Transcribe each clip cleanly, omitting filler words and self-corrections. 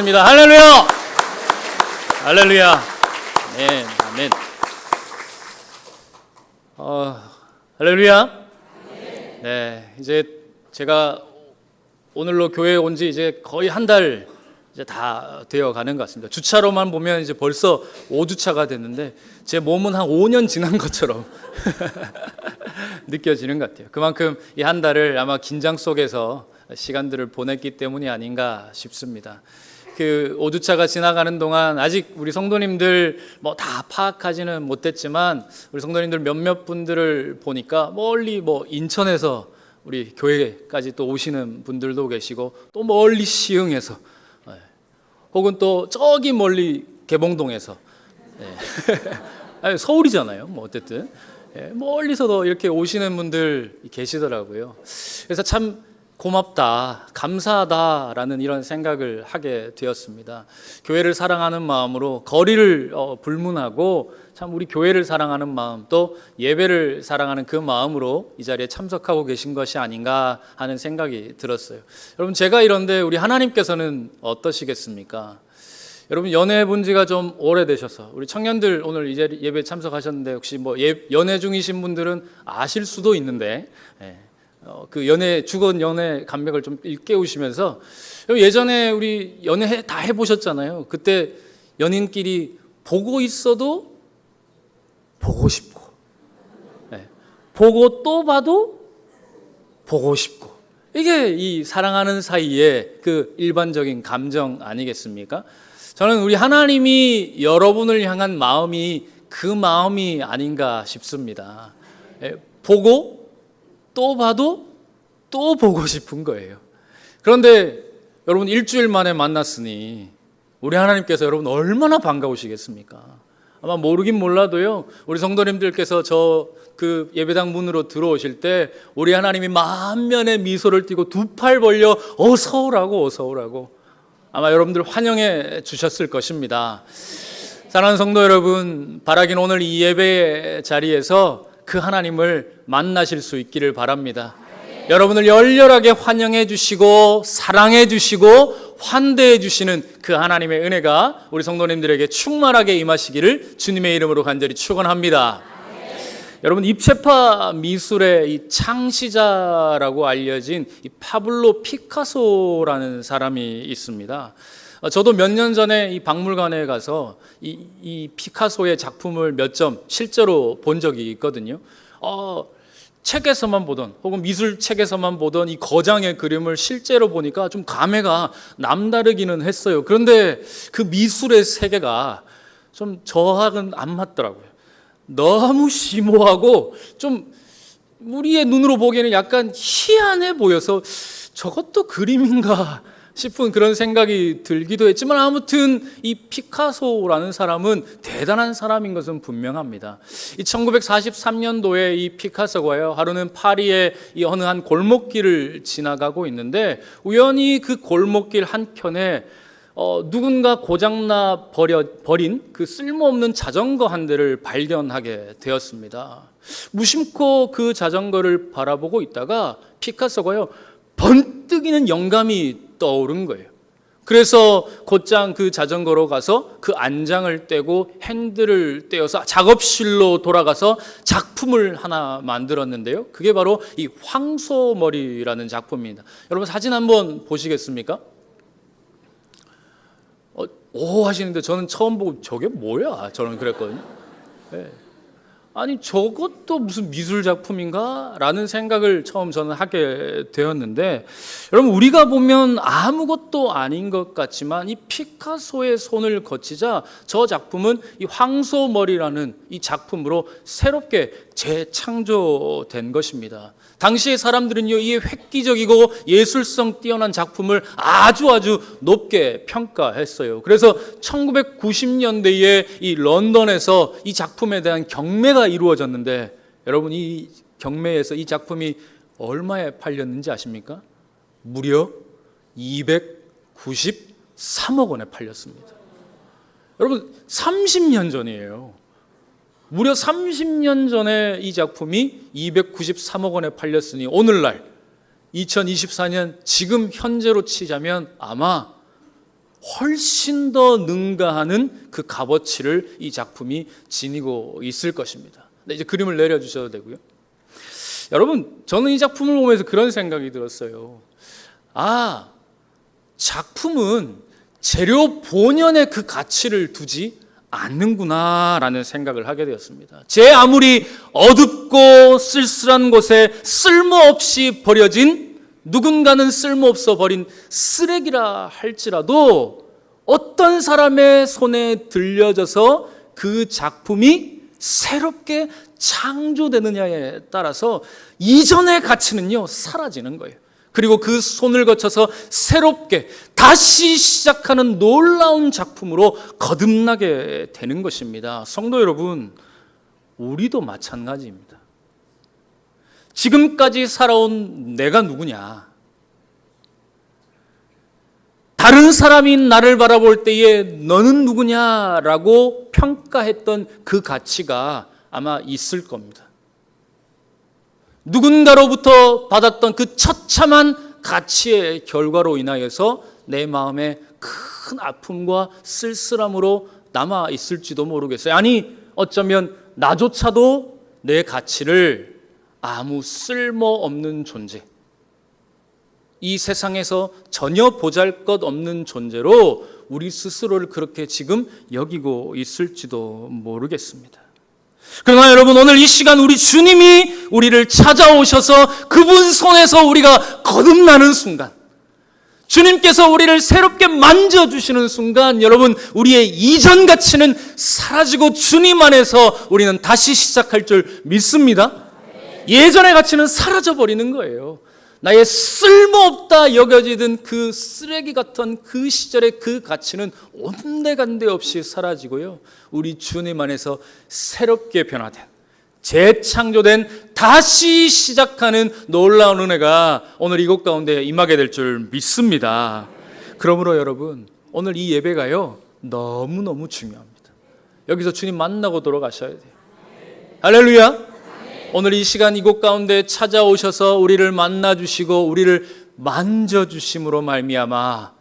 기도하겠습니다. 할렐루야! 할렐루야! 아멘, 아멘. 할렐루야! 네, 이제 제가 오늘로 교회에 온 지 이제 거의 한 달 이제 다 되어 가는 것 같습니다. 주차로만 보면 이제 벌써 5주차가 됐는데 제 몸은 한 5년 지난 것처럼 느껴지는 것 같아요. 그만큼 이 한 달을 아마 긴장 속에서 시간들을 보냈기 때문이 아닌가 싶습니다. 그 5주차가 지나가는 동안 아직 우리 성도님들 뭐 다 파악하지는 못했지만 우리 성도님들 몇몇 분들을 보니까 멀리 인천에서 우리 교회까지 또 오시는 분들도 계시고 또 멀리 시흥에서 혹은 또 저기 멀리 개봉동에서 아니, 서울이잖아요. 뭐 어쨌든 멀리서도 이렇게 오시는 분들 계시더라고요. 그래서 참 고맙다, 감사하다라는 이런 생각을 하게 되었습니다. 교회를 사랑하는 마음으로 거리를 불문하고 참 우리 교회를 사랑하는 마음, 또 예배를 사랑하는 그 마음으로 이 자리에 참석하고 계신 것이 아닌가 하는 생각이 들었어요. 여러분, 제가 이런데 우리 하나님께서는 어떠시겠습니까? 여러분, 연애 본 지가 좀 오래되셔서 우리 청년들 오늘 이 자리 예배 참석하셨는데 혹시 연애 중이신 분들은 아실 수도 있는데 그 죽은 연애 감각을 좀 일깨우시면서 예전에 우리 연애 다 해보셨잖아요. 그때 연인끼리 보고 있어도 보고 싶고, 보고 또 봐도 보고 싶고, 이게 이 사랑하는 사이의 그 일반적인 감정 아니겠습니까? 저는 우리 하나님이 여러분을 향한 마음이 그 마음이 아닌가 싶습니다. 보고 또 봐도 또 보고 싶은 거예요. 그런데 여러분, 일주일 만에 만났으니 우리 하나님께서 여러분 얼마나 반가우시겠습니까? 아마 모르긴 몰라도요, 우리 성도님들께서 그 예배당 문으로 들어오실 때 우리 하나님이 만면의 미소를 띠고 두 팔 벌려 어서 오라고 어서 오라고 아마 여러분들 환영해 주셨을 것입니다. 사랑하는 성도 여러분, 바라긴 오늘 이 예배 자리에서 그 하나님을 만나실 수 있기를 바랍니다. 여러분을 열렬하게 환영해 주시고 사랑해 주시고 환대해 주시는 그 하나님의 은혜가 우리 성도님들에게 충만하게 임하시기를 주님의 이름으로 간절히 축원합니다. 여러분, 입체파 미술의 이 창시자라고 알려진 이 파블로 피카소라는 사람이 있습니다. 저도 몇 년 전에 이 박물관에 가서 이 피카소의 작품을 몇 점 실제로 본 적이 있거든요. 책에서만 보던 혹은 미술책에서만 보던 이 거장의 그림을 실제로 보니까 좀 감회가 남다르기는 했어요. 그런데 그 미술의 세계가 좀 저하고는 안 맞더라고요. 너무 심오하고 좀 우리의 눈으로 보기에는 약간 희한해 보여서 저것도 그림인가 싶은 그런 생각이 들기도 했지만, 아무튼 이 피카소라는 사람은 대단한 사람인 것은 분명합니다. 이 1943년도에 이 피카소가요, 하루는 파리의 이 어느 한 골목길을 지나가고 있는데 우연히 그 골목길 한켠에 누군가 고장나 버린 그 쓸모없는 자전거 한 대를 발견하게 되었습니다. 무심코 그 자전거를 바라보고 있다가 피카소가요, 번뜩이는 영감이 떠오른 거예요. 그래서 곧장 그 자전거로 가서 그 안장을 떼고 핸들을 떼어서 작업실로 돌아가서 작품을 하나 만들었는데요. 그게 바로 이 황소머리라는 작품입니다. 여러분, 사진 한번 보시겠습니까? 오 하시는데 저는 처음 보고 저게 뭐야? 저는 그랬거든요. 아니, 저것도 무슨 미술 작품인가? 라는 생각을 처음 저는 하게 되었는데, 여러분, 우리가 보면 아무것도 아닌 것 같지만 이 피카소의 손을 거치자 저 작품은 이 황소머리라는 이 작품으로 새롭게 재창조된 것입니다. 당시의 사람들은요, 이 획기적이고 예술성 뛰어난 작품을 아주 높게 평가했어요. 그래서 1990년대에 이 런던에서 이 작품에 대한 경매가 이루어졌는데, 여러분, 이 경매에서 이 작품이 얼마에 팔렸는지 아십니까? 무려 293억 원에 팔렸습니다. 여러분, 30년 전이에요. 무려 30년 전에 이 작품이 293억 원에 팔렸으니 오늘날 2024년 지금 현재로 치자면 아마 훨씬 더 능가하는 그 값어치를 이 작품이 지니고 있을 것입니다. 네, 이제 그림을 내려주셔도 되고요. 여러분, 저는 이 작품을 보면서 그런 생각이 들었어요. 작품은 재료 본연의 그 가치를 두지 않는구나라는 생각을 하게 되었습니다. 제 아무리 어둡고 쓸쓸한 곳에 쓸모없이 버려진, 누군가는 쓸모없어 버린 쓰레기라 할지라도 어떤 사람의 손에 들려져서 그 작품이 새롭게 창조되느냐에 따라서 이전의 가치는요 사라지는 거예요. 그리고 그 손을 거쳐서 새롭게 다시 시작하는 놀라운 작품으로 거듭나게 되는 것입니다. 성도 여러분, 우리도 마찬가지입니다. 지금까지 살아온 내가 누구냐? 다른 사람이 나를 바라볼 때에 너는 누구냐라고 평가했던 그 가치가 아마 있을 겁니다. 누군가로부터 받았던 그 처참한 가치의 결과로 인하여서 내 마음에 큰 아픔과 쓸쓸함으로 남아 있을지도 모르겠어요. 아니, 어쩌면 나조차도 내 가치를 아무 쓸모없는 존재, 이 세상에서 전혀 보잘것없는 존재로 우리 스스로를 그렇게 지금 여기고 있을지도 모르겠습니다. 그러나 여러분, 오늘 이 시간 우리 주님이 우리를 찾아오셔서 그분 손에서 우리가 거듭나는 순간, 주님께서 우리를 새롭게 만져주시는 순간, 여러분, 우리의 이전 가치는 사라지고 주님 안에서 우리는 다시 시작할 줄 믿습니다. 예전의 가치는 사라져버리는 거예요. 나의 쓸모없다 여겨지던 그 쓰레기 같은 그 시절의 그 가치는 온데간데 없이 사라지고요, 우리 주님 안에서 새롭게 변화된, 재창조된, 다시 시작하는 놀라운 은혜가 오늘 이곳 가운데 임하게 될 줄 믿습니다. 그러므로 여러분, 오늘 이 예배가요 너무너무 중요합니다. 여기서 주님 만나고 돌아가셔야 돼요. 할렐루야. 오늘 이 시간 이곳 가운데 찾아오셔서 우리를 만나주시고 우리를 만져주심으로 말미암아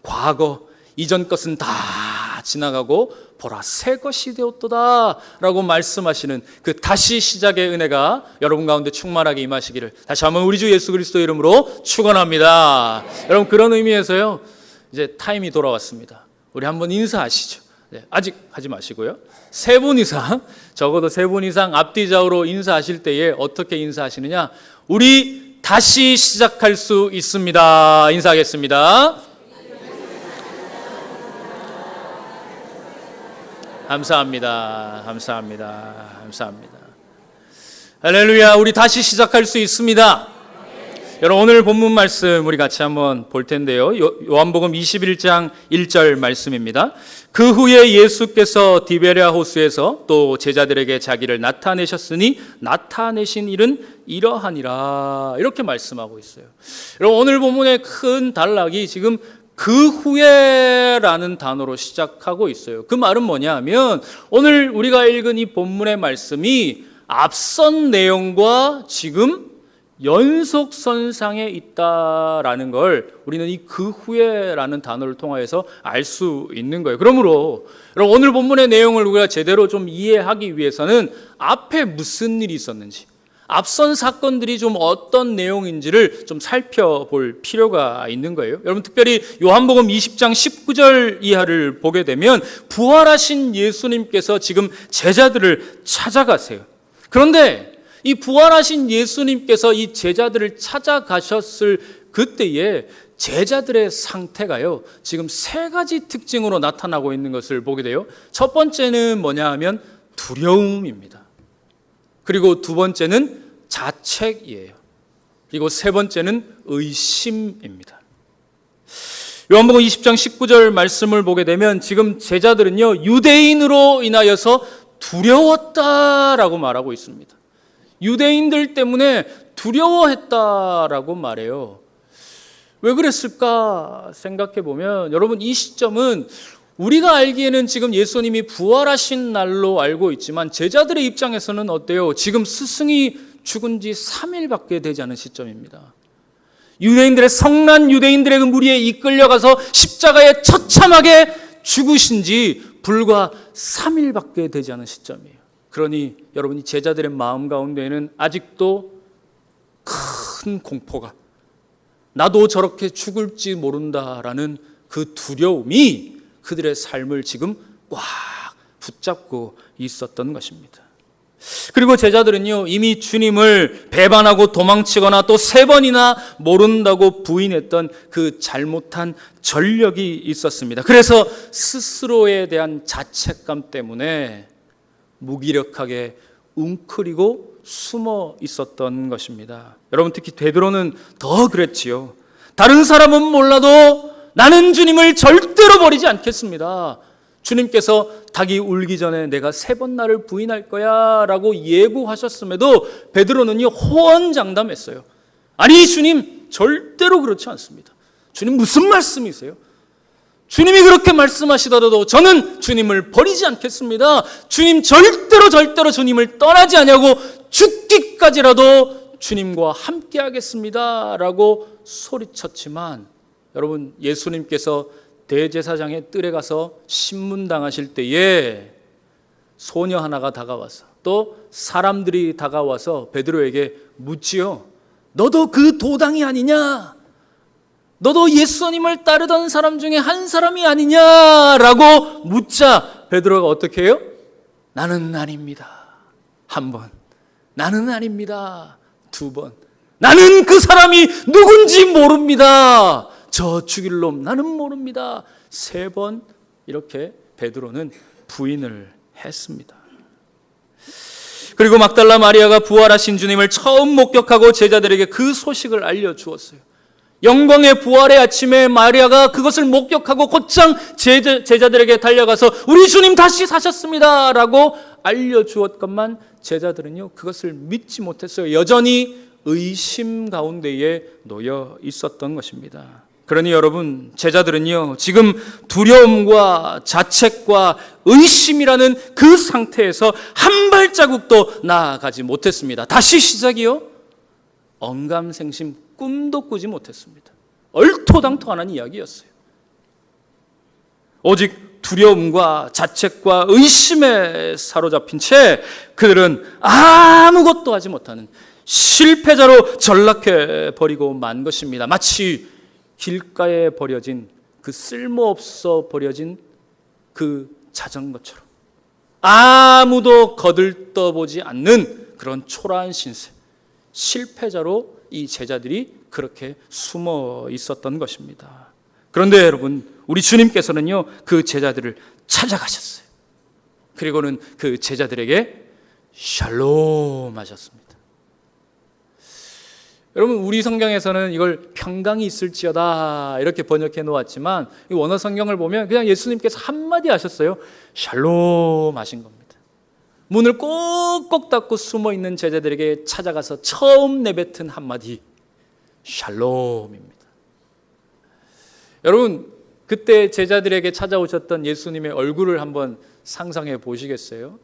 과거 이전 것은 다 지나가고 보라 새 것이 되었도다 라고 말씀하시는 그 다시 시작의 은혜가 여러분 가운데 충만하게 임하시기를 다시 한번 우리 주 예수 그리스도 이름으로 축원합니다. 여러분, 그런 의미에서요, 이제 타임이 돌아왔습니다. 우리 한번 인사하시죠. 네, 아직 하지 마시고요, 세 분 이상, 적어도 세 분 이상 앞뒤 좌우로 인사하실 때에 어떻게 인사하시느냐, 우리 다시 시작할 수 있습니다. 인사하겠습니다. 감사합니다. 감사합니다. 감사합니다. 할렐루야. 우리 다시 시작할 수 있습니다. 여러분, 오늘 본문 말씀 우리 같이 한번 볼 텐데요, 요한복음 21장 1절 말씀입니다. 그 후에 예수께서 디베랴 호수에서 또 제자들에게 자기를 나타내셨으니 나타내신 일은 이러하니라, 이렇게 말씀하고 있어요. 여러분, 오늘 본문의 큰 단락이 지금 그 후에라는 단어로 시작하고 있어요. 그 말은 뭐냐 하면, 오늘 우리가 읽은 이 본문의 말씀이 앞선 내용과 지금 연속선상에 있다라는 걸 우리는 이 그 후에라는 단어를 통해서 알 수 있는 거예요. 그러므로 여러분, 오늘 본문의 내용을 우리가 제대로 좀 이해하기 위해서는 앞에 무슨 일이 있었는지, 앞선 사건들이 좀 어떤 내용인지를 좀 살펴볼 필요가 있는 거예요. 여러분, 특별히 요한복음 20장 19절 이하를 보게 되면 부활하신 예수님께서 지금 제자들을 찾아가세요. 그런데 이 부활하신 예수님께서 이 제자들을 찾아가셨을 그때에 제자들의 상태가요, 지금 세 가지 특징으로 나타나고 있는 것을 보게 돼요. 첫 번째는 뭐냐 하면 두려움입니다. 그리고 두 번째는 자책이에요. 그리고 세 번째는 의심입니다. 요한복음 20장 19절 말씀을 보게 되면 지금 제자들은요, 유대인으로 인하여서 두려웠다라고 말하고 있습니다. 유대인들 때문에 두려워했다라고 말해요. 왜 그랬을까 생각해 보면, 여러분, 이 시점은 우리가 알기에는 지금 예수님이 부활하신 날로 알고 있지만 제자들의 입장에서는 어때요? 지금 스승이 죽은 지 3일밖에 되지 않은 시점입니다. 유대인들의 성난 유대인들의 그 무리에 이끌려가서 십자가에 처참하게 죽으신 지 불과 3일밖에 되지 않은 시점이에요. 그러니 여러분이 제자들의 마음 가운데에는 아직도 큰 공포가, 나도 저렇게 죽을지 모른다라는 그 두려움이 그들의 삶을 지금 꽉 붙잡고 있었던 것입니다. 그리고 제자들은요, 이미 주님을 배반하고 도망치거나 또 3번이나 모른다고 부인했던 그 잘못한 전력이 있었습니다. 그래서 스스로에 대한 자책감 때문에 무기력하게 웅크리고 숨어 있었던 것입니다. 여러분, 특히 베드로는 더 그랬지요. 다른 사람은 몰라도 나는 주님을 절대로 버리지 않겠습니다. 주님께서 닭이 울기 전에 내가 3번 나를 부인할 거야 라고 예고하셨음에도 베드로는요, 호언장담했어요. 아니 주님, 절대로 그렇지 않습니다. 주님 무슨 말씀이세요? 주님이 그렇게 말씀하시더라도 저는 주님을 버리지 않겠습니다. 주님 절대로 주님을 떠나지 않냐고 죽기까지라도 주님과 함께 하겠습니다 라고 소리쳤지만, 여러분, 예수님께서 대제사장의 뜰에 가서 신문당하실 때에 소녀 하나가 다가와서, 또 사람들이 다가와서 베드로에게 묻지요. 너도 그 도당이 아니냐? 너도 예수님을 따르던 사람 중에 한 사람이 아니냐라고 묻자 베드로가 어떻게 해요? 나는 아닙니다. 1번. 나는 아닙니다. 2번. 나는 그 사람이 누군지 모릅니다. 저 죽일 놈 나는 모릅니다. 3번 이렇게 베드로는 부인을 했습니다. 그리고 막달라 마리아가 부활하신 주님을 처음 목격하고 제자들에게 그 소식을 알려주었어요. 영광의 부활의 아침에 마리아가 그것을 목격하고 곧장 제자들에게 달려가서 우리 주님 다시 사셨습니다 라고 알려주었건만 제자들은요, 그것을 믿지 못했어요. 여전히 의심 가운데에 놓여 있었던 것입니다. 그러니 여러분, 제자들은요, 지금 두려움과 자책과 의심이라는 그 상태에서 한 발자국도 나아가지 못했습니다. 다시 시작이요? 언감생심 꿈도 꾸지 못했습니다. 얼토당토하는 이야기였어요. 오직 두려움과 자책과 의심에 사로잡힌 채 그들은 아무것도 하지 못하는 실패자로 전락해 버리고 만 것입니다. 마치 길가에 버려진 그 쓸모없어 버려진 그 자전거처럼 아무도 거들떠보지 않는 그런 초라한 신세, 실패자로 이 제자들이 그렇게 숨어 있었던 것입니다. 그런데 여러분, 우리 주님께서는요, 그 제자들을 찾아가셨어요. 그리고는 그 제자들에게 샬롬 하셨습니다. 여러분, 우리 성경에서는 이걸 평강이 있을지어다 이렇게 번역해 놓았지만 이 원어 성경을 보면 그냥 예수님께서 한마디 하셨어요. 샬롬 하신 겁니다. 문을 꼭꼭 닫고 숨어 있는 제자들에게 찾아가서 처음 내뱉은 한마디, 샬롬입니다. 여러분, 그때 제자들에게 찾아오셨던 예수님의 얼굴을 한번 상상해 보시겠어요?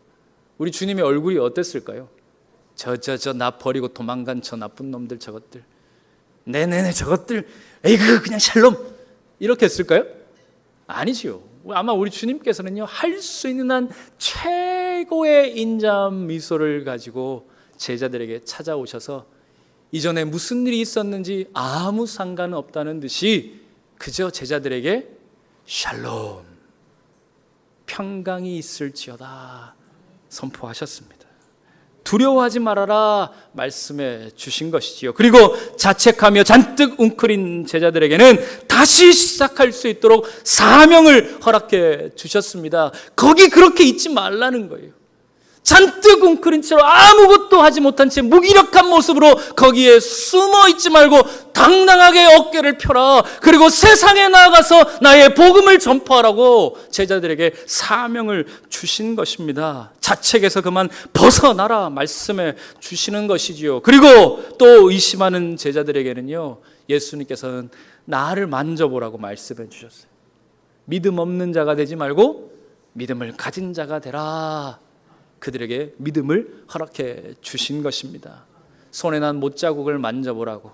우리 주님의 얼굴이 어땠을까요? 저 나 버리고 도망간 저 나쁜 놈들, 저것들, 네네네 저것들, 에이그 그냥 샬롬 이렇게 했을까요? 아니지요. 아마 우리 주님께서는요, 할 수 있는 한 최고의 인자한 미소를 가지고 제자들에게 찾아오셔서 이전에 무슨 일이 있었는지 아무 상관없다는 듯이 그저 제자들에게 샬롬, 평강이 있을지어다 선포하셨습니다. 두려워하지 말아라 말씀해 주신 것이지요. 그리고 자책하며 잔뜩 웅크린 제자들에게는 다시 시작할 수 있도록 사명을 허락해 주셨습니다. 거기 그렇게 있지 말라는 거예요. 잔뜩 웅크린 채로 아무것도 하지 못한 채 무기력한 모습으로 거기에 숨어 있지 말고 당당하게 어깨를 펴라. 그리고 세상에 나아가서 나의 복음을 전파하라고 제자들에게 사명을 주신 것입니다. 자책에서 그만 벗어나라 말씀해 주시는 것이지요. 그리고 또 의심하는 제자들에게는요, 예수님께서는 나를 만져보라고 말씀해 주셨어요. 믿음 없는 자가 되지 말고 믿음을 가진 자가 되라. 그들에게 믿음을 허락해 주신 것입니다. 손에 난 못자국을 만져보라고,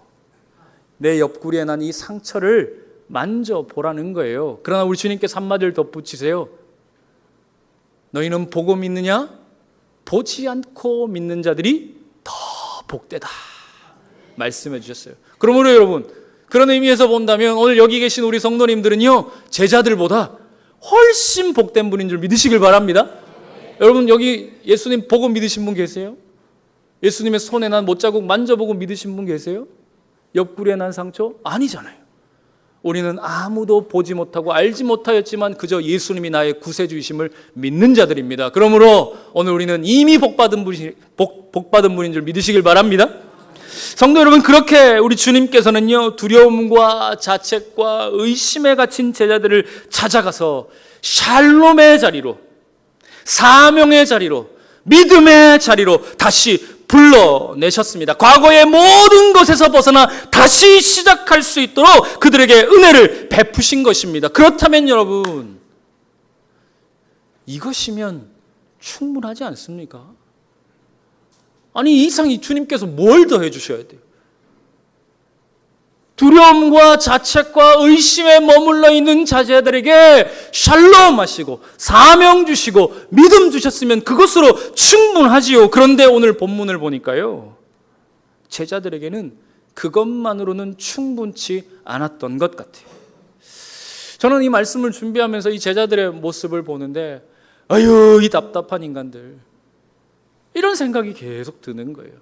내 옆구리에 난 이 상처를 만져보라는 거예요. 그러나 우리 주님께서 한마디를 덧붙이세요. 너희는 보고 믿느냐? 보지 않고 믿는 자들이 더 복되다 말씀해 주셨어요. 그러므로 여러분, 그런 의미에서 본다면 오늘 여기 계신 우리 성도님들은요, 제자들보다 훨씬 복된 분인 줄 믿으시길 바랍니다. 여러분, 여기 예수님 보고 믿으신 분 계세요? 예수님의 손에 난 못자국 만져보고 믿으신 분 계세요? 옆구리에 난 상처? 아니잖아요. 우리는 아무도 보지 못하고 알지 못하였지만 그저 예수님이 나의 구세주이심을 믿는 자들입니다. 그러므로 오늘 우리는 이미 복받은 분인 줄 믿으시길 바랍니다. 성도 여러분, 그렇게 우리 주님께서는요, 두려움과 자책과 의심에 갇힌 제자들을 찾아가서 샬롬의 자리로, 사명의 자리로, 믿음의 자리로 다시 불러내셨습니다. 과거의 모든 것에서 벗어나 다시 시작할 수 있도록 그들에게 은혜를 베푸신 것입니다. 그렇다면 여러분, 이것이면 충분하지 않습니까? 아니, 이 이상 이 주님께서 뭘 더 해주셔야 돼요? 두려움과 자책과 의심에 머물러 있는 자제들에게 샬롬 하시고 사명 주시고 믿음 주셨으면 그것으로 충분하지요. 그런데 오늘 본문을 보니까요, 제자들에게는 그것만으로는 충분치 않았던 것 같아요. 저는 이 말씀을 준비하면서 이 제자들의 모습을 보는데, 아유, 이 답답한 인간들, 이런 생각이 계속 드는 거예요.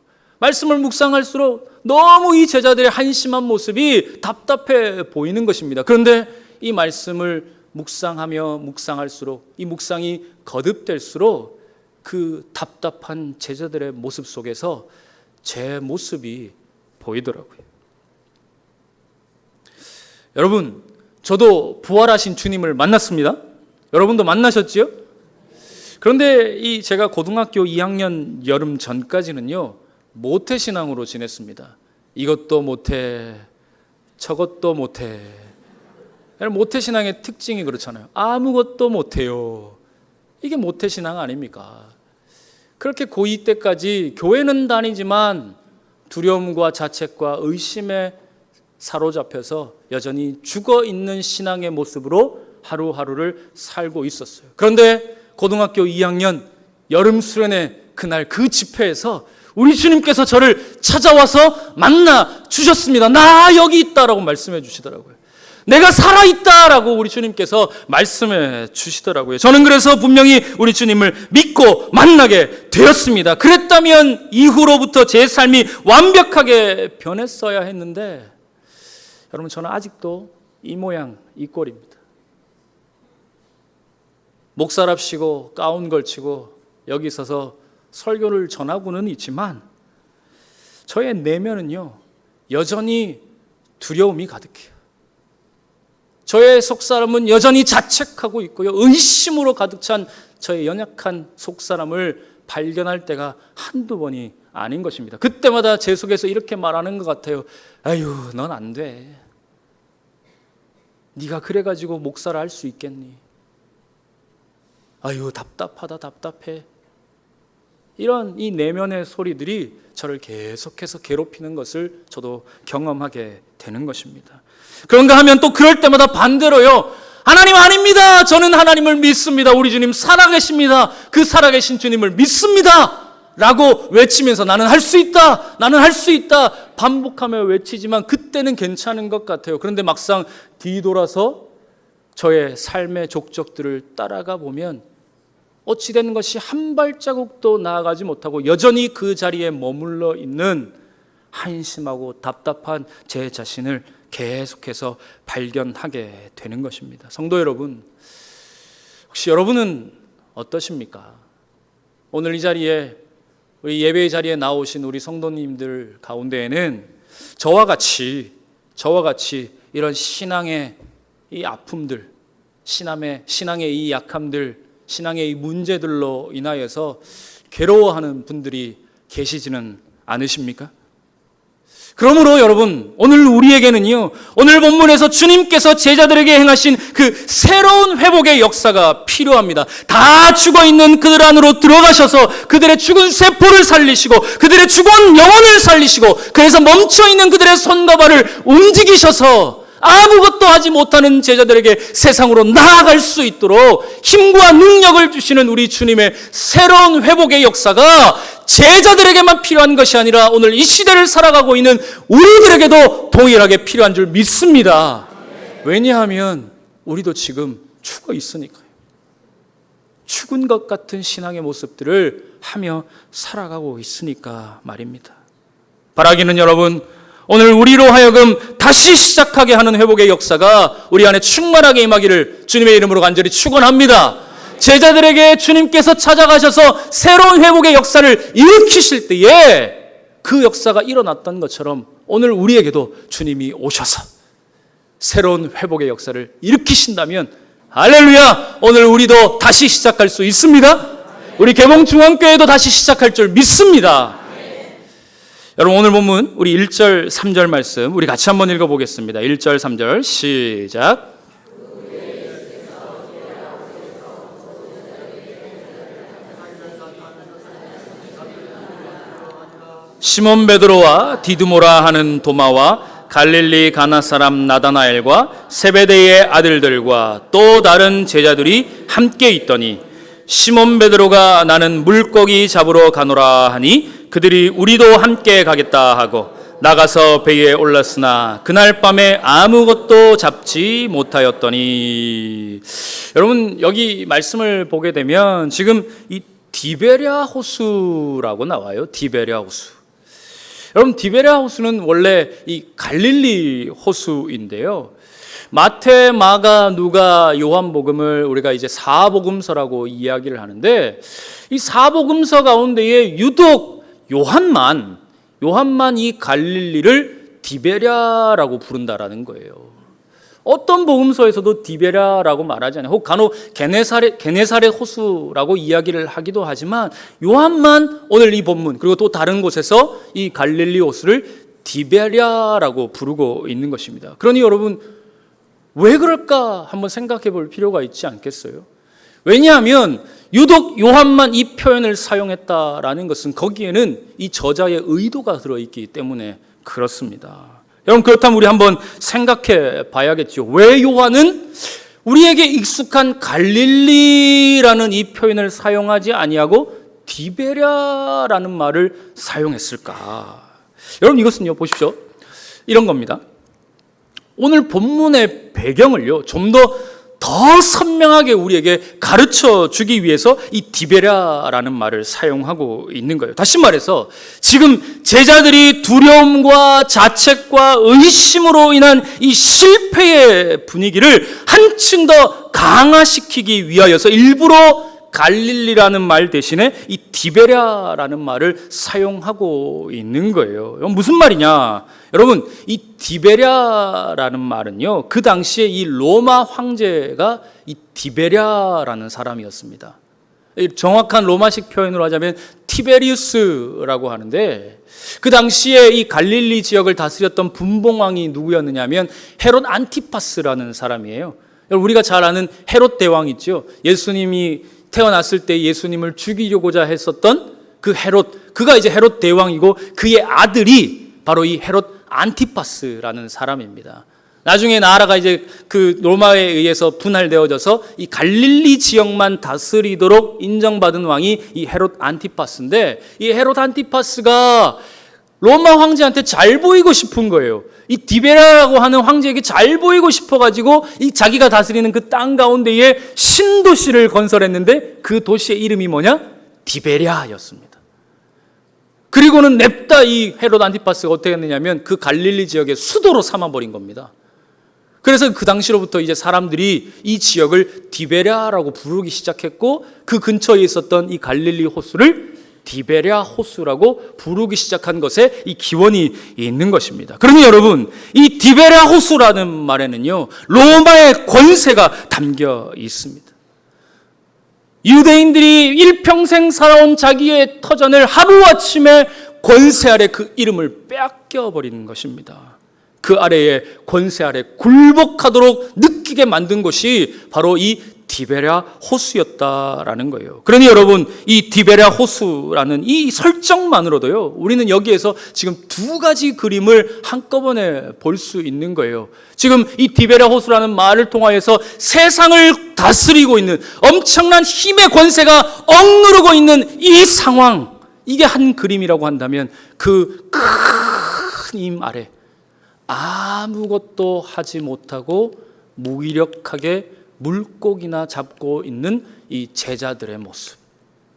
말씀을 묵상할수록 너무 이 제자들의 한심한 모습이 답답해 보이는 것입니다. 그런데 이 말씀을 묵상할수록 이 묵상이 거듭될수록 그 답답한 제자들의 모습 속에서 제 모습이 보이더라고요. 여러분, 저도 부활하신 주님을 만났습니다. 여러분도 만나셨지요? 그런데 제가 고등학교 2학년 여름 전까지는요, 모태신앙으로 지냈습니다. 이것도 못해, 저것도 못해. 모태신앙의 특징이 그렇잖아요. 아무것도 못해요. 이게 모태신앙 아닙니까? 그렇게 고2 때까지 교회는 다니지만 두려움과 자책과 의심에 사로잡혀서 여전히 죽어있는 신앙의 모습으로 하루하루를 살고 있었어요. 그런데 고등학교 2학년 여름 수련회 그날 그 집회에서 우리 주님께서 저를 찾아와서 만나 주셨습니다. 나 여기 있다라고 말씀해 주시더라고요. 내가 살아있다라고 우리 주님께서 말씀해 주시더라고요. 저는 그래서 분명히 우리 주님을 믿고 만나게 되었습니다. 그랬다면 이후로부터 제 삶이 완벽하게 변했어야 했는데, 여러분, 저는 아직도 이 모양 이 꼴입니다. 목사랍시고 가운 걸치고 여기 서서 설교를 전하고는 있지만 저의 내면은요, 여전히 두려움이 가득해요. 저의 속사람은 여전히 자책하고 있고요, 의심으로 가득 찬 저의 연약한 속사람을 발견할 때가 한두 번이 아닌 것입니다. 그때마다 제 속에서 이렇게 말하는 것 같아요. 아유, 넌 안 돼. 네가 그래가지고 목사를 할 수 있겠니? 아유, 답답하다, 답답해. 이런 이 내면의 소리들이 저를 계속해서 괴롭히는 것을 저도 경험하게 되는 것입니다. 그런가 하면 또 그럴 때마다 반대로요, 하나님 아닙니다. 저는 하나님을 믿습니다. 우리 주님 살아계십니다. 그 살아계신 주님을 믿습니다 라고 외치면서 나는 할 수 있다, 나는 할 수 있다 반복하며 외치지만 그때는 괜찮은 것 같아요. 그런데 막상 뒤돌아서 저의 삶의 족적들을 따라가 보면 어찌된 것이 한 발자국도 나아가지 못하고 여전히 그 자리에 머물러 있는 한심하고 답답한 제 자신을 계속해서 발견하게 되는 것입니다. 성도 여러분, 혹시 여러분은 어떠십니까? 오늘 이 자리에, 우리 예배의 자리에 나오신 우리 성도님들 가운데에는 저와 같이 이런 신앙의 이 아픔들, 신앙의 이 약함들, 신앙의 이 문제들로 인하여서 괴로워하는 분들이 계시지는 않으십니까? 그러므로 여러분, 오늘 우리에게는요, 오늘 본문에서 주님께서 제자들에게 행하신 그 새로운 회복의 역사가 필요합니다. 다 죽어있는 그들 안으로 들어가셔서 그들의 죽은 세포를 살리시고 그들의 죽은 영혼을 살리시고, 그래서 멈춰있는 그들의 손과 발을 움직이셔서 아무것도 하지 못하는 제자들에게 세상으로 나아갈 수 있도록 힘과 능력을 주시는 우리 주님의 새로운 회복의 역사가 제자들에게만 필요한 것이 아니라 오늘 이 시대를 살아가고 있는 우리들에게도 동일하게 필요한 줄 믿습니다. 왜냐하면 우리도 지금 죽어 있으니까요. 죽은 것 같은 신앙의 모습들을 하며 살아가고 있으니까 말입니다. 바라기는 여러분, 오늘 우리로 하여금 다시 시작하게 하는 회복의 역사가 우리 안에 충만하게 임하기를 주님의 이름으로 간절히 축원합니다. 제자들에게 주님께서 찾아가셔서 새로운 회복의 역사를 일으키실 때에 그 역사가 일어났던 것처럼 오늘 우리에게도 주님이 오셔서 새로운 회복의 역사를 일으키신다면, 할렐루야, 오늘 우리도 다시 시작할 수 있습니다. 우리 개봉중앙교회도 다시 시작할 줄 믿습니다. 여러분, 오늘 본문 우리 1절 3절 말씀 우리 같이 한번 읽어보겠습니다. 1절 3절 시작. 시몬 베드로와 디두모라 하는 도마와 갈릴리 가나 사람 나다나엘과 세베대의 아들들과 또 다른 제자들이 함께 있더니, 시몬 베드로가 나는 물고기 잡으러 가노라 하니 그들이 우리도 함께 가겠다 하고 나가서 배에 올랐으나 그날 밤에 아무것도 잡지 못하였더니. 여러분, 여기 말씀을 보게 되면 지금 이 디베랴 호수라고 나와요. 디베랴 호수. 여러분, 디베랴 호수는 원래 이 갈릴리 호수인데요. 마태, 마가, 누가, 요한복음을 우리가 이제 사복음서라고 이야기를 하는데, 이 사복음서 가운데에 유독 요한만 이 갈릴리를 디베랴라고 부른다라는 거예요. 어떤 복음서에서도 디베랴라고 말하지 않아요. 혹 간혹 게네사렛 호수라고 이야기를 하기도 하지만, 요한만 오늘 이 본문 그리고 또 다른 곳에서 이 갈릴리 호수를 디베랴라고 부르고 있는 것입니다. 그러니 여러분, 왜 그럴까 한번 생각해 볼 필요가 있지 않겠어요? 왜냐하면 유독 요한만 이 표현을 사용했다라는 것은 거기에는 이 저자의 의도가 들어있기 때문에 그렇습니다. 여러분, 그렇다면 우리 한번 생각해 봐야겠죠. 왜 요한은 우리에게 익숙한 갈릴리라는 이 표현을 사용하지 아니하고 디베랴라는 말을 사용했을까? 여러분, 이것은요, 보십시오. 이런 겁니다. 오늘 본문의 배경을요, 좀 더 선명하게 우리에게 가르쳐 주기 위해서 이 디베랴라는 말을 사용하고 있는 거예요. 다시 말해서 지금 제자들이 두려움과 자책과 의심으로 인한 이 실패의 분위기를 한층 더 강화시키기 위하여서 일부러 갈릴리라는 말 대신에 이 디베랴라는 말을 사용하고 있는 거예요. 무슨 말이냐? 여러분, 이 디베랴라는 말은요, 그 당시에 이 로마 황제가 이 디베랴라는 사람이었습니다. 정확한 로마식 표현으로 하자면 티베리우스라고 하는데, 그 당시에 이 갈릴리 지역을 다스렸던 분봉왕이 누구였느냐 하면 헤롯 안티파스라는 사람이에요. 우리가 잘 아는 헤롯 대왕 있죠. 예수님이 태어났을 때 예수님을 죽이려고자 했었던 그 헤롯, 그가 이제 헤롯 대왕이고 그의 아들이 바로 이 헤롯 안티파스라는 사람입니다. 나중에 나라가 이제 그 로마에 의해서 분할되어져서 이 갈릴리 지역만 다스리도록 인정받은 왕이 이 헤롯 안티파스인데, 이 헤롯 안티파스가 로마 황제한테 잘 보이고 싶은 거예요. 이 디베랴라고 하는 황제에게 잘 보이고 싶어가지고 이 자기가 다스리는 그 땅 가운데에 신도시를 건설했는데 그 도시의 이름이 뭐냐? 디베랴였습니다. 그리고는 냅다 이 헤롯 안티파스가 어떻게 했느냐면 그 갈릴리 지역의 수도로 삼아버린 겁니다. 그래서 그 당시로부터 이제 사람들이 이 지역을 디베랴라고 부르기 시작했고, 그 근처에 있었던 이 갈릴리 호수를 디베랴 호수라고 부르기 시작한 것에 이 기원이 있는 것입니다. 그러니 여러분, 이 디베랴 호수라는 말에는요, 로마의 권세가 담겨 있습니다. 유대인들이 일평생 살아온 자기의 터전을 하루아침에 권세 아래 그 이름을 뺏겨버리는 것입니다. 그 아래에 권세 아래 굴복하도록 느끼게 만든 것이 바로 이 디베랴 호수였다라는 거예요. 그러니 여러분, 이 디베랴 호수라는 이 설정만으로도요, 우리는 여기에서 지금 두 가지 그림을 한꺼번에 볼 수 있는 거예요. 지금 이 디베랴 호수라는 말을 통하여서 세상을 다스리고 있는 엄청난 힘의 권세가 억누르고 있는 이 상황, 이게 한 그림이라고 한다면 그 큰 힘 아래 아무것도 하지 못하고 무기력하게 물고기나 잡고 있는 이 제자들의 모습,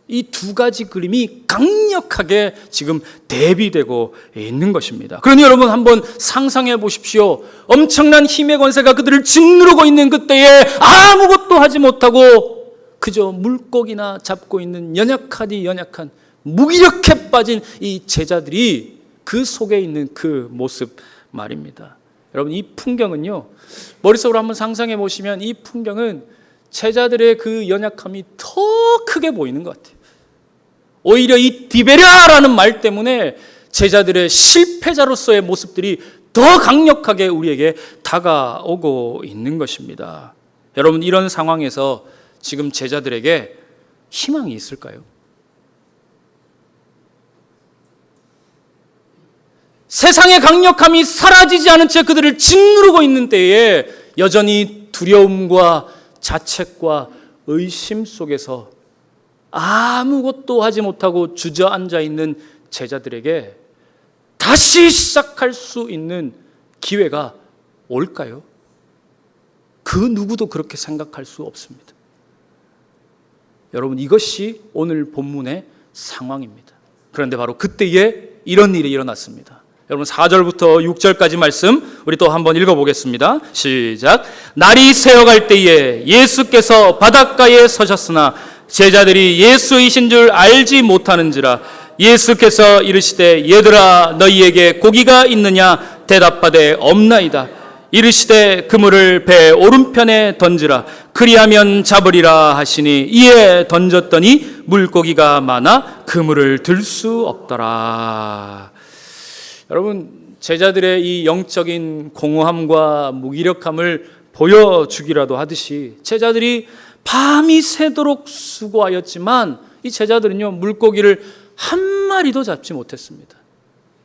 이 두 가지 그림이 강력하게 지금 대비되고 있는 것입니다. 그러니 여러분, 한번 상상해 보십시오. 엄청난 힘의 권세가 그들을 짓누르고 있는 그때에 아무것도 하지 못하고 그저 물고기나 잡고 있는 연약하디 연약한 무기력해 빠진 이 제자들이 그 속에 있는 그 모습 말입니다. 여러분, 이 풍경은요, 머릿속으로 한번 상상해 보시면 이 풍경은 제자들의 그 연약함이 더 크게 보이는 것 같아요. 오히려 이 디베랴라는 말 때문에 제자들의 실패자로서의 모습들이 더 강력하게 우리에게 다가오고 있는 것입니다. 여러분, 이런 상황에서 지금 제자들에게 희망이 있을까요? 세상의 강력함이 사라지지 않은 채 그들을 짓누르고 있는 때에 여전히 두려움과 자책과 의심 속에서 아무것도 하지 못하고 주저앉아 있는 제자들에게 다시 시작할 수 있는 기회가 올까요? 그 누구도 그렇게 생각할 수 없습니다. 여러분, 이것이 오늘 본문의 상황입니다. 그런데 바로 그때에 이런 일이 일어났습니다. 여러분, 4절부터 6절까지 말씀 우리 또 한번 읽어보겠습니다. 시작. 날이 새어갈 때에 예수께서 바닷가에 서셨으나 제자들이 예수이신 줄 알지 못하는지라. 예수께서 이르시되 얘들아, 너희에게 고기가 있느냐? 대답하되 없나이다. 이르시되 그물을 배 오른편에 던지라. 그리하면 잡으리라 하시니 이에 던졌더니 물고기가 많아 그물을 들 수 없더라. 여러분, 제자들의 이 영적인 공허함과 무기력함을 보여주기라도 하듯이 제자들이 밤이 새도록 수고하였지만 이 제자들은요, 물고기를 한 마리도 잡지 못했습니다.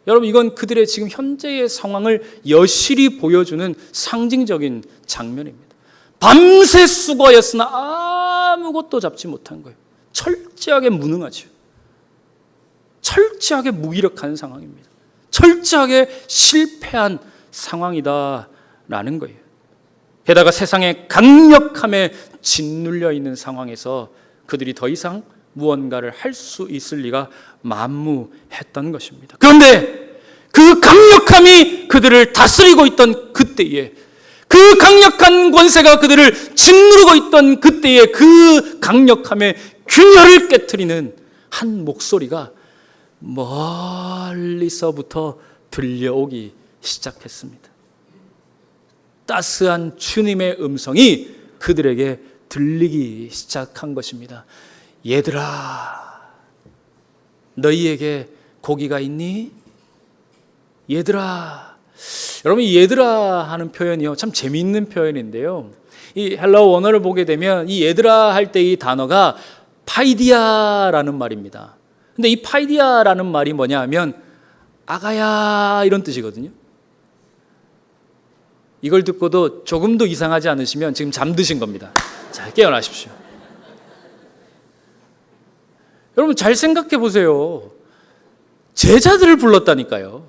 여러분, 이건 그들의 지금 현재의 상황을 여실히 보여주는 상징적인 장면입니다. 밤새 수고하였으나 아무것도 잡지 못한 거예요. 철저하게 무능하죠. 철저하게 무기력한 상황입니다. 철저하게 실패한 상황이다라는 거예요. 게다가 세상의 강력함에 짓눌려 있는 상황에서 그들이 더 이상 무언가를 할 수 있을 리가 만무했던 것입니다. 그런데 그 강력함이 그들을 다스리고 있던 그때에, 그 강력한 권세가 그들을 짓누르고 있던 그때에 그 강력함의 균열을 깨트리는 한 목소리가 멀리서부터 들려오기 시작했습니다. 따스한 주님의 음성이 그들에게 들리기 시작한 것입니다. 얘들아, 너희에게 고기가 있니? 얘들아. 여러분, 이 얘들아 하는 표현이요, 참 재미있는 표현인데요, 이 헬라어 원어를 보게 되면 이 얘들아 할 때 이 단어가 파이디아라는 말입니다. 근데 이 파이디아라는 말이 뭐냐 하면 아가야 이런 뜻이거든요. 이걸 듣고도 조금도 이상하지 않으시면 지금 잠드신 겁니다. 자, 깨어나십시오. 여러분, 잘 생각해 보세요. 제자들을 불렀다니까요.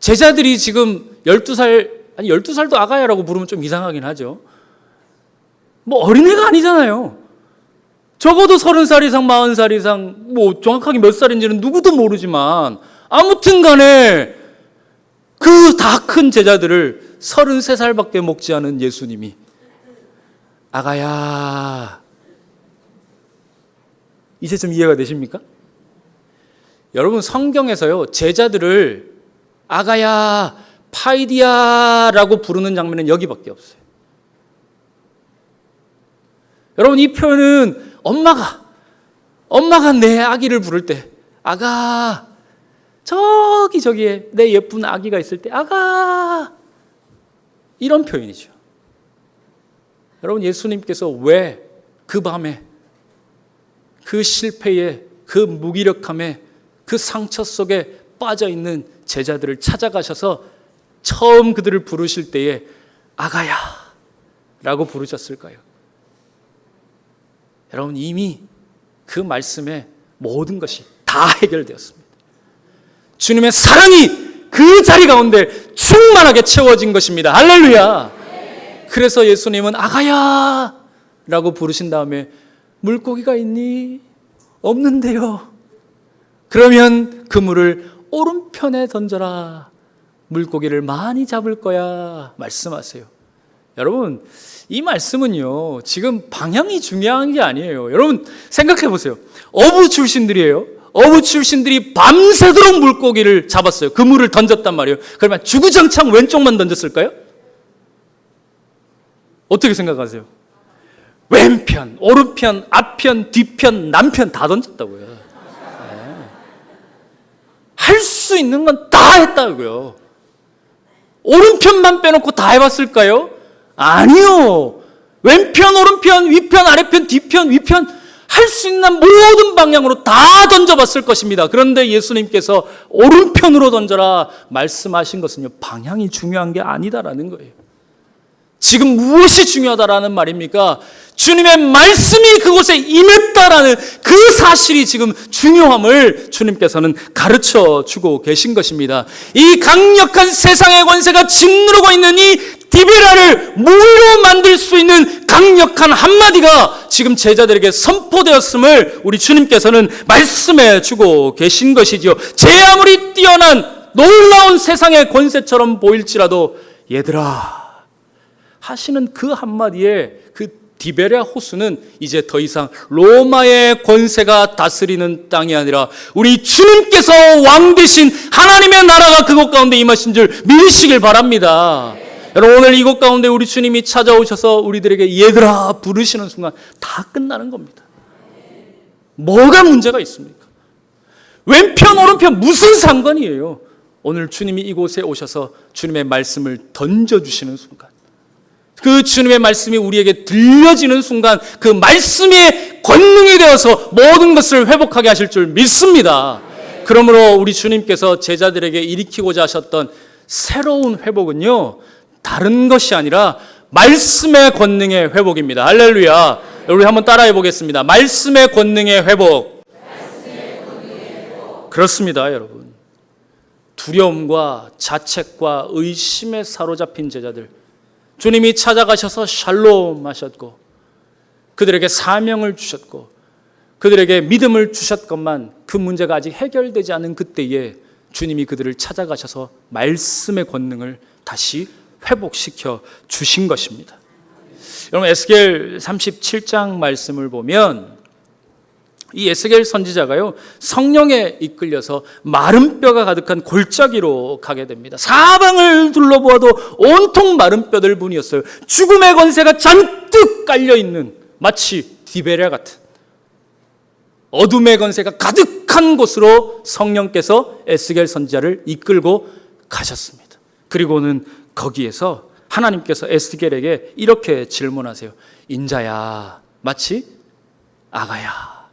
제자들이 지금 12살, 아니 12살도 아가야라고 부르면 좀 이상하긴 하죠. 뭐 어린애가 아니잖아요. 적어도 30살 이상, 40살 이상, 뭐 정확하게 몇 살인지는 누구도 모르지만 아무튼 간에 그 다 큰 제자들을 33살밖에 먹지 않은 예수님이 아가야, 이제 좀 이해가 되십니까? 여러분, 성경에서요, 제자들을 아가야, 파이디아라고 부르는 장면은 여기밖에 없어요. 여러분, 이 표현은 엄마가 내 아기를 부를 때 아가, 저기에 내 예쁜 아기가 있을 때 아가, 이런 표현이죠. 여러분, 예수님께서 왜 그 밤에 그 실패에, 그 무기력함에, 그 상처 속에 빠져있는 제자들을 찾아가셔서 처음 그들을 부르실 때에 아가야 라고 부르셨을까요? 여러분, 이미 그 말씀에 모든 것이 다 해결되었습니다. 주님의 사랑이 그 자리 가운데 충만하게 채워진 것입니다. 할렐루야. 그래서 예수님은 아가야 라고 부르신 다음에 물고기가 있니? 없는데요. 그러면 그물을 오른편에 던져라. 물고기를 많이 잡을 거야. 말씀하세요. 여러분, 이 말씀은요, 지금 방향이 중요한 게 아니에요. 여러분, 생각해 보세요. 어부 출신들이에요. 어부 출신들이 밤새도록 물고기를 잡았어요. 그물을 던졌단 말이에요. 그러면 주구장창 왼쪽만 던졌을까요? 어떻게 생각하세요? 왼편, 오른편, 앞편, 뒤편, 남편 다 던졌다고요. 네. 할 수 있는 건 다 했다고요. 오른편만 빼놓고 다 해봤을까요? 아니요. 왼편, 오른편, 위편, 아래편, 뒤편, 위편, 할 수 있는 모든 방향으로 다 던져봤을 것입니다. 그런데 예수님께서 오른편으로 던져라 말씀하신 것은요, 방향이 중요한 게 아니다라는 거예요. 지금 무엇이 중요하다라는 말입니까? 주님의 말씀이 그곳에 임했다라는 그 사실이 지금 중요함을 주님께서는 가르쳐 주고 계신 것입니다. 이 강력한 세상의 권세가 짓누르고 있는 이 디베라를 무로 만들 수 있는 강력한 한마디가 지금 제자들에게 선포되었음을 우리 주님께서는 말씀해 주고 계신 것이죠. 제 아무리 뛰어난 놀라운 세상의 권세처럼 보일지라도 얘들아 하시는 그 한마디에 그 디베랴 호수는 이제 더 이상 로마의 권세가 다스리는 땅이 아니라 우리 주님께서 왕 되신 하나님의 나라가 그곳 가운데 임하신 줄 믿으시길 바랍니다. 여러분, 오늘 이곳 가운데 우리 주님이 찾아오셔서 우리들에게 얘들아 부르시는 순간 다 끝나는 겁니다. 뭐가 문제가 있습니까? 왼편 오른편 무슨 상관이에요? 오늘 주님이 이곳에 오셔서 주님의 말씀을 던져주시는 순간, 그 주님의 말씀이 우리에게 들려지는 순간 그 말씀의 권능이 되어서 모든 것을 회복하게 하실 줄 믿습니다. 그러므로 우리 주님께서 제자들에게 일으키고자 하셨던 새로운 회복은요, 다른 것이 아니라 말씀의 권능의 회복입니다. 할렐루야. 우리 한번 따라해 보겠습니다. 말씀의 권능의 회복. 그렇습니다, 여러분. 두려움과 자책과 의심에 사로잡힌 제자들, 주님이 찾아가셔서 샬롬 하셨고 그들에게 사명을 주셨고 그들에게 믿음을 주셨건만 그 문제가 아직 해결되지 않은 그때에 주님이 그들을 찾아가셔서 말씀의 권능을 다시 회복시켜 주신 것입니다. 여러분, 에스겔 37장 말씀을 보면 이 에스겔 선지자가요, 성령에 이끌려서 마른 뼈가 가득한 골짜기로 가게 됩니다. 사방을 둘러보아도 온통 마른 뼈들 뿐이었어요. 죽음의 권세가 잔뜩 깔려있는 마치 디베랴 같은 어둠의 권세가 가득한 곳으로 성령께서 에스겔 선지자를 이끌고 가셨습니다. 그리고는 거기에서 하나님께서 에스겔에게 이렇게 질문하세요. 인자야, 마치 아가야,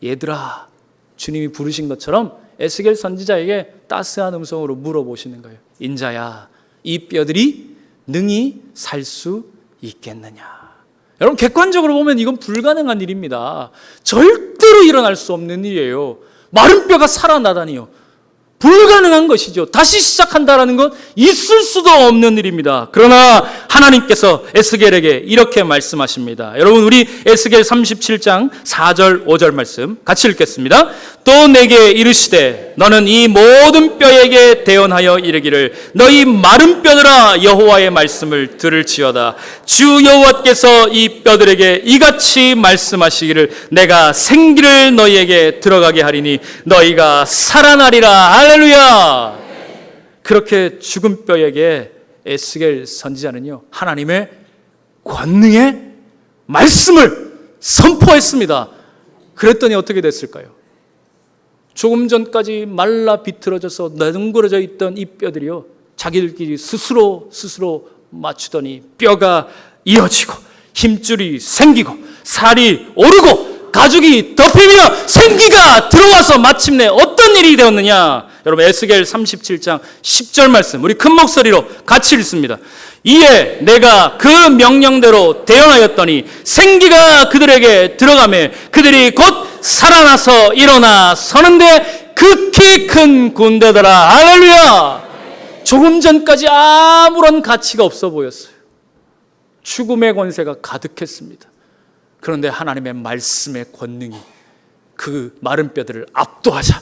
얘들아, 주님이 부르신 것처럼 에스겔 선지자에게 따스한 음성으로 물어보시는 거예요. 인자야, 이 뼈들이 능히 살 수 있겠느냐? 여러분, 객관적으로 보면 이건 불가능한 일입니다. 절대로 일어날 수 없는 일이에요. 마른 뼈가 살아나다니요. 불가능한 것이죠. 다시 시작한다라는 건 있을 수도 없는 일입니다. 그러나 하나님께서 에스겔에게 이렇게 말씀하십니다. 여러분, 우리 에스겔 37장 4절 5절 말씀 같이 읽겠습니다. 또 내게 이르시되 너는 이 모든 뼈에게 대언하여 이르기를 너희 마른 뼈들아 여호와의 말씀을 들을지어다. 주 여호와께서 이 뼈들에게 이같이 말씀하시기를 내가 생기를 너희에게 들어가게 하리니 너희가 살아나리라. 할렐루야. 그렇게 죽은 뼈에게 에스겔 선지자는요, 하나님의 권능의 말씀을 선포했습니다. 그랬더니 어떻게 됐을까요? 조금 전까지 말라 비틀어져서 너덩거려져 있던 이 뼈들이요, 자기들끼리 스스로 맞추더니 뼈가 이어지고 힘줄이 생기고 살이 오르고 가죽이 덮이며 생기가 들어와서 마침내 어떤 일이 되었느냐. 여러분, 에스겔 37장 10절 말씀 우리 큰 목소리로 같이 읽습니다. 이에 내가 그 명령대로 대언하였더니 생기가 그들에게 들어가매 그들이 곧 살아나서 일어나 서는데 극히 큰 군대더라. 할렐루야. 조금 전까지 아무런 가치가 없어 보였어요. 죽음의 권세가 가득했습니다. 그런데 하나님의 말씀의 권능이 그 마른 뼈들을 압도하자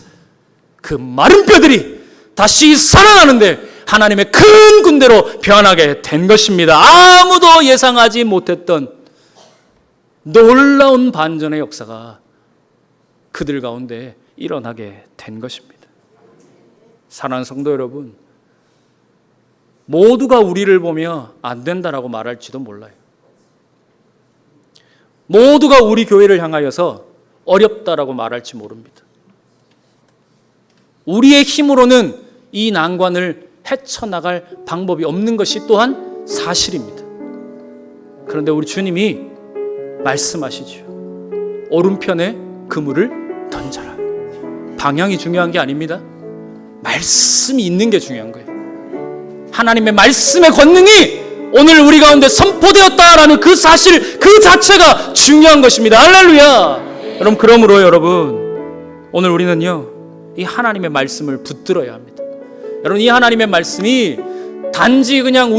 그 마른 뼈들이 다시 살아나는데 하나님의 큰 군대로 변하게 된 것입니다. 아무도 예상하지 못했던 놀라운 반전의 역사가 그들 가운데 일어나게 된 것입니다. 사랑하는 성도 여러분, 모두가 우리를 보며 안 된다라고 말할지도 몰라요. 모두가 우리 교회를 향하여서 어렵다라고 말할지 모릅니다. 우리의 힘으로는 이 난관을 헤쳐나갈 방법이 없는 것이 또한 사실입니다. 그런데 우리 주님이 말씀하시죠. 오른편에 그물을 던져라. 방향이 중요한 게 아닙니다. 말씀이 있는 게 중요한 거예요. 하나님의 말씀의 권능이 오늘 우리 가운데 선포되었다라는 그 사실 그 자체가 중요한 것입니다. 할렐루야. 여러분, 그러므로 여러분, 오늘 우리는요 이 하나님의 말씀을 붙들어야 합니다. 여러분, 이 하나님의 말씀이 단지 그냥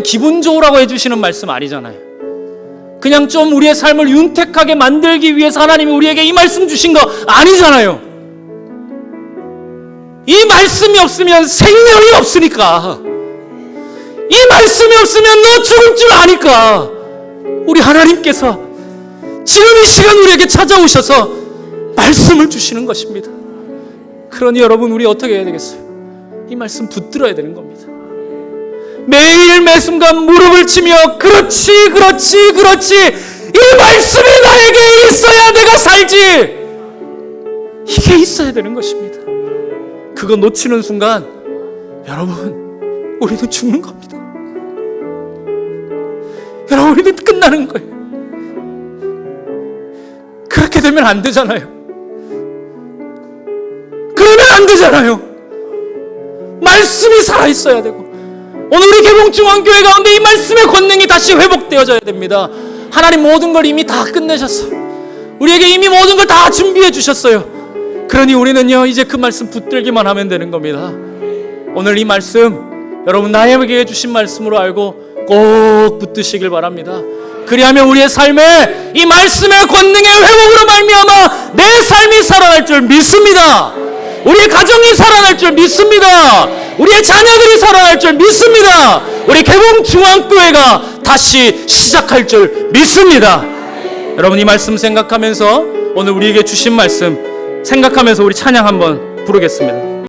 기분 좋으라고 해주시는 말씀 아니잖아요. 그냥 좀 우리의 삶을 윤택하게 만들기 위해서 하나님이 우리에게 이 말씀 주신 거 아니잖아요. 이 말씀이 없으면 생명이 없으니까, 이 말씀이 없으면 너 죽을 줄 아니까 우리 하나님께서 지금 이 시간 우리에게 찾아오셔서 말씀을 주시는 것입니다. 그러니 여러분, 우리 어떻게 해야 되겠어요? 이 말씀 붙들어야 되는 겁니다. 매일 매순간 무릎을 치며 그렇지 이 말씀이 나에게 있어야 내가 살지, 이게 있어야 되는 것입니다. 그거 놓치는 순간 여러분, 우리는 죽는 겁니다. 여러분, 우리는 끝나는 거예요. 그렇게 되면 안 되잖아요. 그러면 안 되잖아요. 말씀이 살아있어야 되고, 오늘 우리 개봉중앙교회 가운데 이 말씀의 권능이 다시 회복되어져야 됩니다. 하나님 모든 걸 이미 다 끝내셨어요. 우리에게 이미 모든 걸 다 준비해 주셨어요. 그러니 우리는요 이제 그 말씀 붙들기만 하면 되는 겁니다. 오늘 이 말씀 여러분 나에게 주신 말씀으로 알고 꼭 붙드시길 바랍니다. 그리하면 우리의 삶에 이 말씀의 권능의 회복으로 말미암아 내 삶이 살아날 줄 믿습니다. 우리의 가정이 살아날 줄 믿습니다. 우리의 자녀들이 살아날 줄 믿습니다. 우리 개봉중앙교회가 다시 시작할 줄 믿습니다. 여러분, 이 말씀 생각하면서 오늘 우리에게 주신 말씀 생각하면서 우리 찬양 한번 부르겠습니다.